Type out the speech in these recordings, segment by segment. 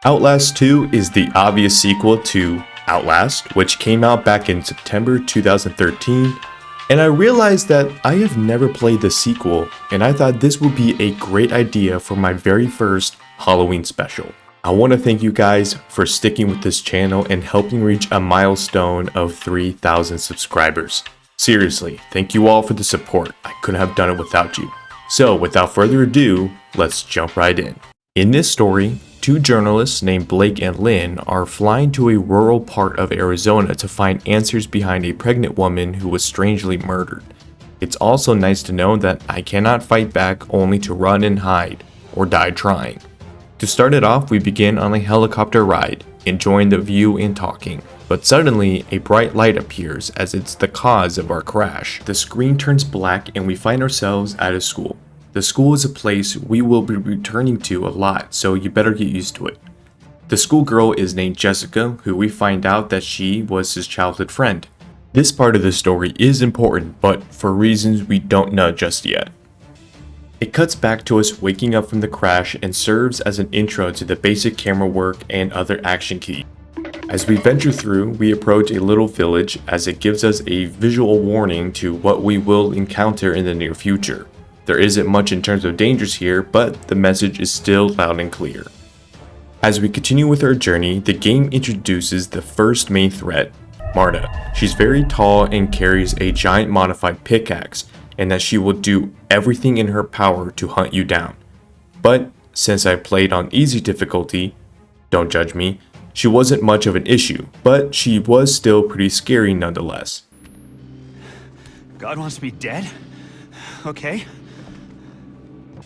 Outlast 2 is the obvious sequel to Outlast, which came out back in September 2013, and I realized that I have never played the sequel, and I thought this would be a great idea for my very first Halloween special. I want to thank you guys for sticking with this channel and helping reach a milestone of 3,000 subscribers. Seriously, thank you all for the support. I couldn't have done it without you. So without further ado, let's jump right in. In this story, two journalists named Blake and Lynn are flying to a rural part of Arizona to find answers behind a pregnant woman who was strangely murdered. It's also nice to know that I cannot fight back only to run and hide, or die trying. To start it off, we begin on a helicopter ride, enjoying the view and talking. But suddenly, a bright light appears as it's the cause of our crash. The screen turns black and we find ourselves at a school. The school is a place we will be returning to a lot, so you better get used to it. The schoolgirl is named Jessica, who we find out that she was his childhood friend. This part of the story is important, but for reasons we don't know just yet. It cuts back to us waking up from the crash and serves as an intro to the basic camera work and other action keys. As we venture through, we approach a little village as it gives us a visual warning to what we will encounter in the near future. There isn't much in terms of dangers here, but the message is still loud and clear. As we continue with our journey, the game introduces the first main threat, Marta. She's very tall and carries a giant modified pickaxe, and that she will do everything in her power to hunt you down. But since I played on easy difficulty, don't judge me, she wasn't much of an issue, but she was still pretty scary nonetheless. God wants me dead? Okay.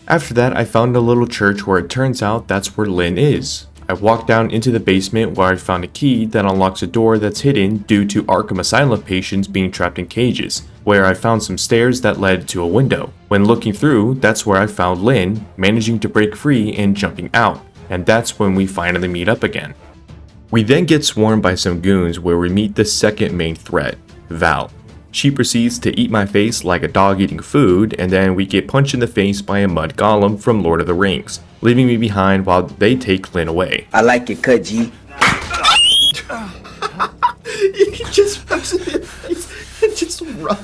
After that, I found a little church where it turns out that's where Lynn is. I walked down into the basement where I found a key that unlocks a door that's hidden due to Arkham Asylum patients being trapped in cages, where I found some stairs that led to a window. When looking through, that's where I found Lynn, managing to break free and jumping out, and that's when we finally meet up again. We then get swarmed by some goons where we meet the second main threat, Val. She proceeds to eat my face like a dog eating food, and then we get punched in the face by a mud golem from Lord of the Rings, leaving me behind while they take Lynn away. I like it, cut G. You can just punch in the face and just run.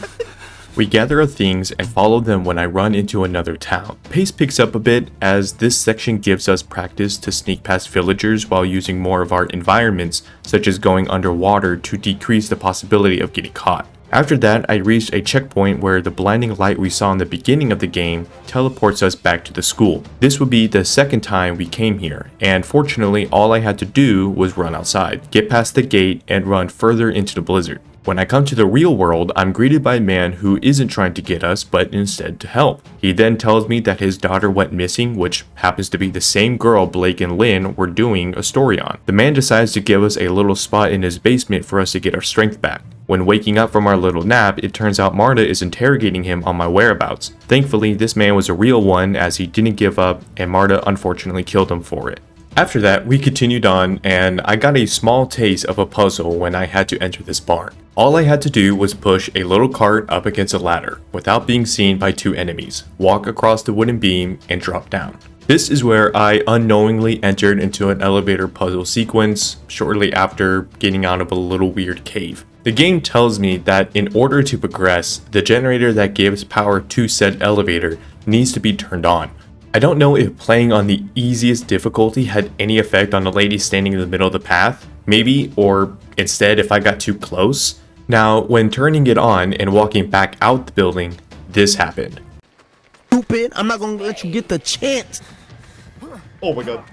We gather our things and follow them when I run into another town. Pace picks up a bit as this section gives us practice to sneak past villagers while using more of our environments, such as going underwater to decrease the possibility of getting caught. After that, I reached a checkpoint where the blinding light we saw in the beginning of the game teleports us back to the school. This would be the second time we came here, and fortunately all I had to do was run outside, get past the gate, and run further into the blizzard. When I come to the real world, I'm greeted by a man who isn't trying to get us, but instead to help. He then tells me that his daughter went missing, which happens to be the same girl Blake and Lynn were doing a story on. The man decides to give us a little spot in his basement for us to get our strength back. When waking up from our little nap, it turns out Marta is interrogating him on my whereabouts. Thankfully, this man was a real one as he didn't give up, and Marta unfortunately killed him for it. After that, we continued on, and I got a small taste of a puzzle when I had to enter this barn. All I had to do was push a little cart up against a ladder without being seen by two enemies, walk across the wooden beam, and drop down. This is where I unknowingly entered into an elevator puzzle sequence shortly after getting out of a little weird cave. The game tells me that in order to progress, the generator that gives power to said elevator needs to be turned on. I don't know if playing on the easiest difficulty had any effect on the lady standing in the middle of the path, maybe, or instead if I got too close. Now, when turning it on and walking back out the building, this happened. Stupid, I'm not gonna let you get the chance. Oh my god.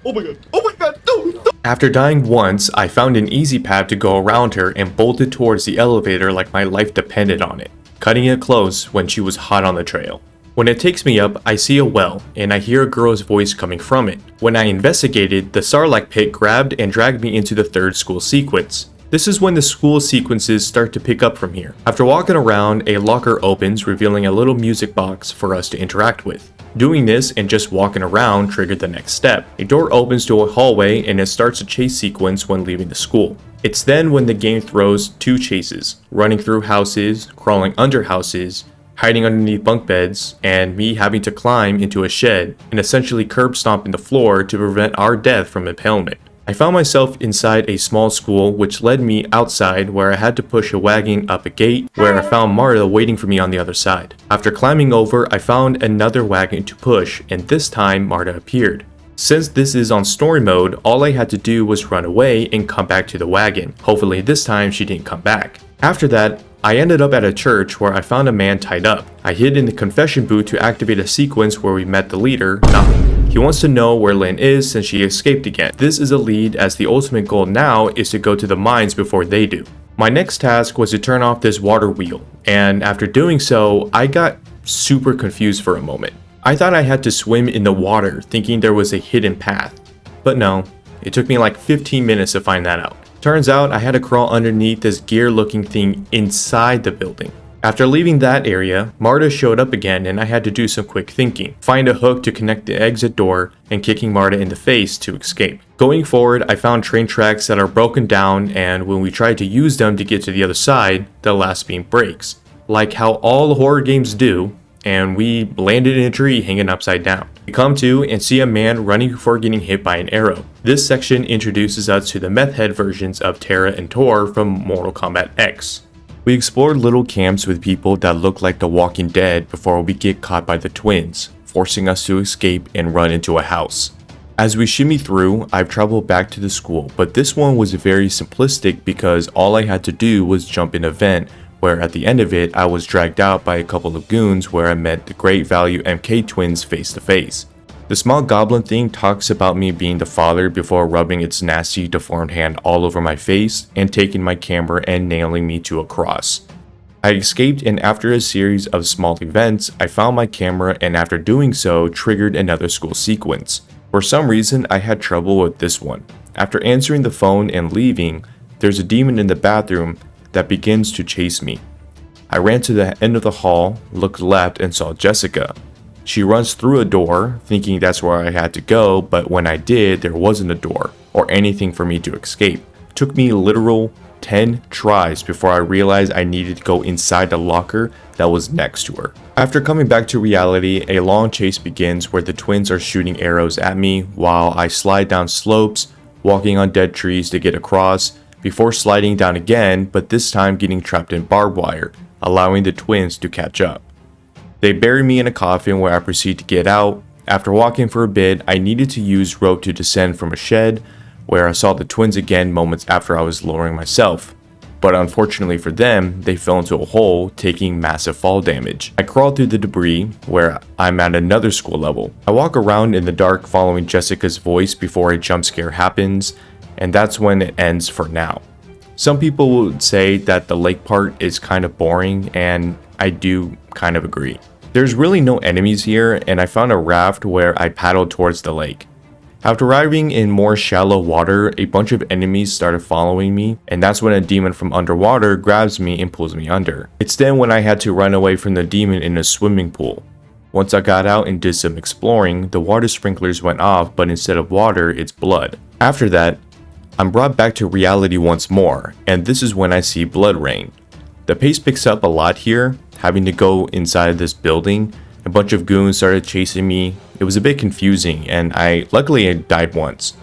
Oh my god. Oh my god. No. After dying once, I found an easy path to go around her and bolted towards the elevator like my life depended on it, cutting it close when she was hot on the trail. When it takes me up, I see a well, and I hear a girl's voice coming from it. When I investigated, the Sarlacc pit grabbed and dragged me into the third school sequence. This is when the school sequences start to pick up from here. After walking around, a locker opens, revealing a little music box for us to interact with. Doing this and just walking around triggered the next step. A door opens to a hallway and it starts a chase sequence when leaving the school. It's then when the game throws two chases, running through houses, crawling under houses, hiding underneath bunk beds, and me having to climb into a shed and essentially curb stomp in the floor to prevent our death from impalement. I found myself inside a small school, which led me outside where I had to push a wagon up a gate where I found Marta waiting for me on the other side. After climbing over, I found another wagon to push, and this time Marta appeared. Since this is on story mode, all I had to do was run away and come back to the wagon. Hopefully this time she didn't come back. After that, I ended up at a church where I found a man tied up. I hid in the confession booth to activate a sequence where we met the leader, Nothing. He wants to know where Lynn is since she escaped again. This is a lead as the ultimate goal now is to go to the mines before they do. My next task was to turn off this water wheel, and after doing so, I got super confused for a moment. I thought I had to swim in the water thinking there was a hidden path, but no, it took me like 15 minutes to find that out. Turns out I had to crawl underneath this gear looking thing inside the building. After leaving that area, Marta showed up again and I had to do some quick thinking, find a hook to connect the exit door, and kicking Marta in the face to escape. Going forward, I found train tracks that are broken down, and when we tried to use them to get to the other side, the last beam breaks. Like how all horror games do, and we landed in a tree hanging upside down. We come to and see a man running before getting hit by an arrow. This section introduces us to the meth head versions of Tara and Tor from Mortal Kombat X. We explored little camps with people that look like The Walking Dead before we get caught by the twins, forcing us to escape and run into a house. As we shimmy through, I've traveled back to the school, but this one was very simplistic because all I had to do was jump in a vent, where at the end of it, I was dragged out by a couple of goons where I met the Great Value MK twins face to face. The small goblin thing talks about me being the father before rubbing its nasty deformed hand all over my face and taking my camera and nailing me to a cross. I escaped, and after a series of small events, I found my camera and after doing so triggered another school sequence. For some reason, I had trouble with this one. After answering the phone and leaving, there's a demon in the bathroom that begins to chase me. I ran to the end of the hall, looked left, and saw Jessica. She runs through a door, thinking that's where I had to go, but when I did, there wasn't a door or anything for me to escape. It took me literal 10 tries before I realized I needed to go inside the locker that was next to her. After coming back to reality, a long chase begins where the twins are shooting arrows at me while I slide down slopes, walking on dead trees to get across, before sliding down again, but this time getting trapped in barbed wire, allowing the twins to catch up. They bury me in a coffin where I proceed to get out. After walking for a bit, I needed to use rope to descend from a shed, where I saw the twins again moments after I was lowering myself. But unfortunately for them, they fell into a hole, taking massive fall damage. I crawled through the debris, where I'm at another school level. I walk around in the dark following Jessica's voice before a jump scare happens, and that's when it ends for now. Some people would say that the lake part is kind of boring, and I do kind of agree. There's really no enemies here, and I found a raft where I paddled towards the lake. After arriving in more shallow water, a bunch of enemies started following me, and that's when a demon from underwater grabs me and pulls me under. It's then when I had to run away from the demon in a swimming pool. Once I got out and did some exploring, the water sprinklers went off, but instead of water, it's blood. After that, I'm brought back to reality once more, and this is when I see blood rain. The pace picks up a lot here, having to go inside this building. A bunch of goons started chasing me. It was a bit confusing, and luckily I died once.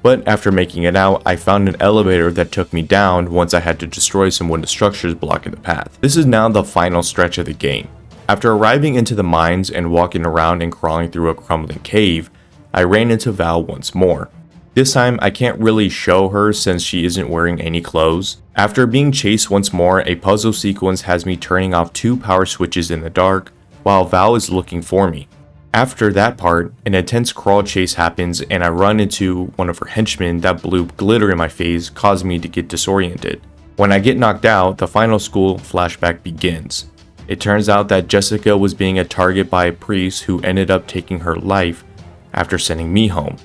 But after making it out, I found an elevator that took me down once I had to destroy some wooden structures blocking the path. This is now the final stretch of the game. After arriving into the mines and walking around and crawling through a crumbling cave, I ran into Val once more. This time, I can't really show her since she isn't wearing any clothes. After being chased once more, a puzzle sequence has me turning off 2 power switches in the dark, while Val is looking for me. After that part, an intense crawl chase happens and I run into one of her henchmen that blew glitter in my face, causing me to get disoriented. When I get knocked out, the final school flashback begins. It turns out that Jessica was being a target by a priest who ended up taking her life after sending me home.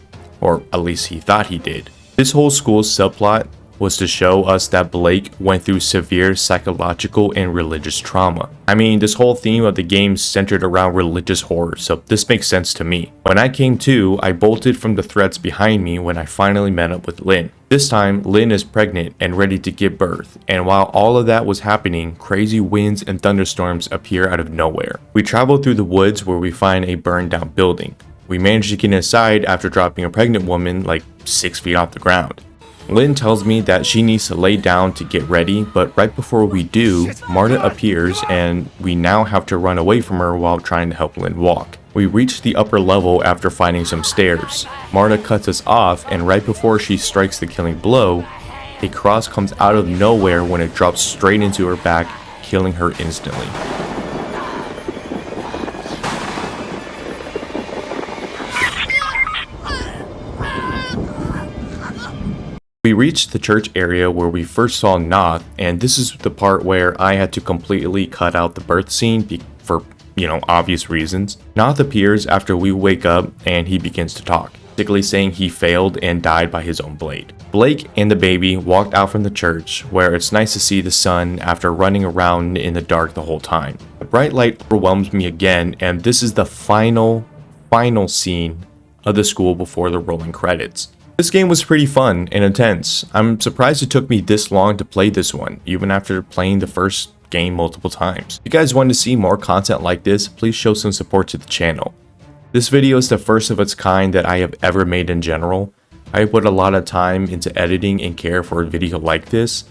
Or at least he thought he did. This whole school subplot was to show us that Blake went through severe psychological and religious trauma. I mean, this whole theme of the game centered around religious horror, so this makes sense to me. When I came to, I bolted from the threats behind me when I finally met up with Lynn. This time, Lynn is pregnant and ready to give birth, and while all of that was happening, crazy winds and thunderstorms appear out of nowhere. We travel through the woods where we find a burned down building. We manage to get inside after dropping a pregnant woman like 6 feet off the ground. Lynn tells me that she needs to lay down to get ready, but right before we do, Marta appears and we now have to run away from her while trying to help Lynn walk. We reach the upper level after finding some stairs. Marta cuts us off, and right before she strikes the killing blow, a cross comes out of nowhere when it drops straight into her back, killing her instantly. We reached the church area where we first saw Noth, and this is the part where I had to completely cut out the birth scene for, obvious reasons. Noth appears after we wake up and he begins to talk, basically saying he failed and died by his own blade. Blake and the baby walked out from the church, where it's nice to see the sun after running around in the dark the whole time. The bright light overwhelms me again, and this is the final scene of the school before the rolling credits. This game was pretty fun and intense. I'm surprised it took me this long to play this one, even after playing the first game multiple times. If you guys want to see more content like this, please show some support to the channel. This video is the first of its kind that I have ever made in general. I put a lot of time into editing and care for a video like this.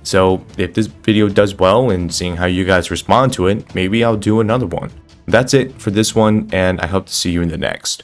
So if this video does well and seeing how you guys respond to it, maybe I'll do another one. That's it for this one, and I hope to see you in the next.